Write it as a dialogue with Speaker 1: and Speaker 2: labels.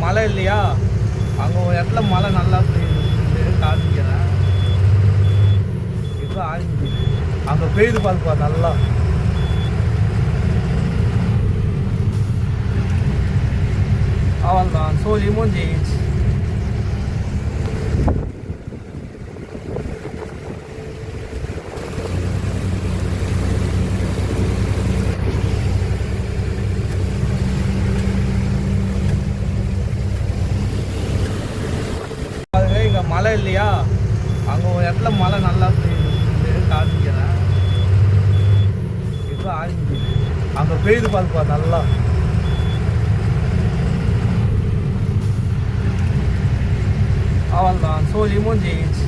Speaker 1: மழை இல்லையா, அங்கே ஒரு இடத்துல மழை நல்லா பெய்யுது காமிக்கிறேன். இப்போ ஆரம்பிச்சு அங்கே பெய்யுது பார்ப்பா நல்லா. அவ்வளோதான், சொல்லி முடிஞ்சிச்சு. இங்கே மழை இல்லையா, அங்கே ஒரு இடத்துல மழை நல்லா பெய்யுது காமிக்கிறேன். இப்போ ஆரம்பிச்சு அங்கே பெய்யுது பார்ப்பா நல்லா. அவ்வளோதான், சொல்லி முடிஞ்சிச்சு.